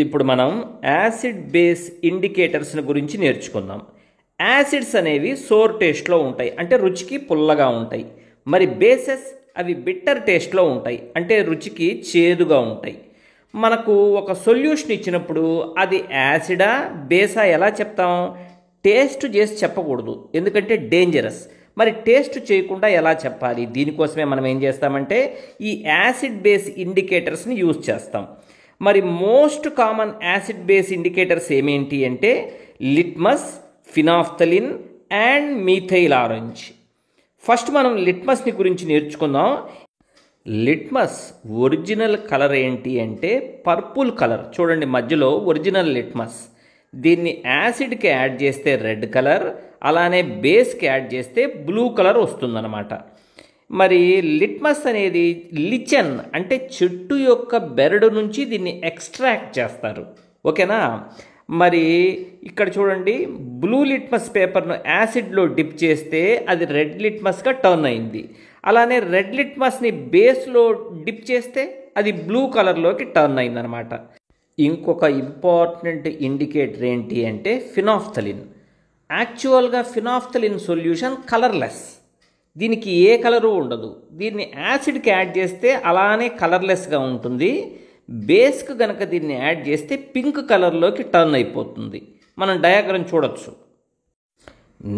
ఇప్పుడు మనం acid base ఇండికేటర్స్ని గురించి నేర్చుకుందాం. యాసిడ్స్ అనేవి సోర్ టేస్ట్లో ఉంటాయి, అంటే రుచికి పుల్లగా ఉంటాయి. మరి బేసెస్ అవి బిట్టర్ టేస్ట్లో ఉంటాయి, అంటే రుచికి చేదుగా ఉంటాయి. మనకు ఒక సొల్యూషన్ ఇచ్చినప్పుడు అది యాసిడా బేసా ఎలా చెప్తాం? టేస్ట్ చేసి చెప్పకూడదు, ఎందుకంటే డేంజరస్. మరి టేస్ట్ చేయకుండా ఎలా చెప్పాలి? దీనికోసమే మనం ఏం చేస్తామంటే ఈ యాసిడ్ బేస్ ఇండికేటర్స్ని యూజ్ చేస్తాం. మరి most common acid base indicators ఏమేంటి అంటే litmus, phenolphthalein and methyl orange. First మనం లిట్మస్ని గురించి నేర్చుకుందాం. లిట్మస్ ఒరిజినల్ కలర్ ఏంటి అంటే పర్పుల్ కలర్. చూడండి మధ్యలో ఒరిజినల్ లిట్మస్. దీన్ని యాసిడ్కి యాడ్ చేస్తే రెడ్ కలర్, అలానే బేస్కి యాడ్ చేస్తే బ్లూ కలర్ వస్తుందన్నమాట. మరి లిట్మస్ అనేది లిచెన్, అంటే చెట్టు యొక్క బెరడు నుంచి దీన్ని ఎక్స్ట్రాక్ట్ చేస్తారు. ఓకేనా? మరి ఇక్కడ చూడండి, బ్లూ లిట్మస్ పేపర్ను యాసిడ్లో డిప్ చేస్తే అది రెడ్ లిట్మస్గా టర్న్ అయింది. అలానే రెడ్ లిట్మస్ని బేస్లో డిప్ చేస్తే అది బ్లూ కలర్లోకి టర్న్ అయిందనమాట. ఇంకొక ఇంపార్టెంట్ ఇండికేటర్ ఏంటి అంటే ఫినాఫ్థలిన్. యాక్చువల్గా ఫినాఫ్థలిన్ సొల్యూషన్ కలర్లెస్, దీనికి ఏ కలరు ఉండదు. దీన్ని యాసిడ్కి యాడ్ చేస్తే అలానే కలర్లెస్గా ఉంటుంది. బేస్కి కనుక దీన్ని యాడ్ చేస్తే పింక్ కలర్లోకి టర్న్ అయిపోతుంది. మనం డయాగ్రామ్ చూడొచ్చు.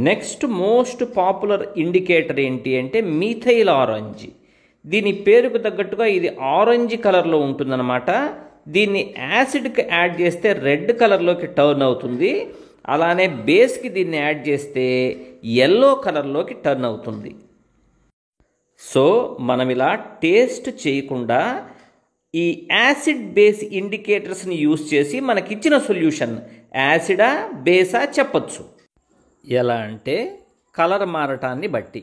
నెక్స్ట్ మోస్ట్ పాపులర్ ఇండికేటర్ ఏంటి అంటే మీథైల్ ఆరెంజ్. దీని పేరుకు తగ్గట్టుగా ఇది ఆరెంజ్ కలర్లో ఉంటుందన్నమాట. దీన్ని యాసిడ్కి యాడ్ చేస్తే రెడ్ కలర్లోకి టర్న్ అవుతుంది. అలానే బేస్కి దీన్ని యాడ్ చేస్తే ఎల్లో కలర్లోకి టర్న్ అవుతుంది. సో మనం ఇలా టేస్ట్ చేయకుండా ఈ యాసిడ్ బేస్ ఇండికేటర్స్ని యూజ్ చేసి మనకిచ్చిన సొల్యూషన్ యాసిడా బేసా చెప్పచ్చు. ఎలా అంటే కలర్ మారటాన్ని బట్టి.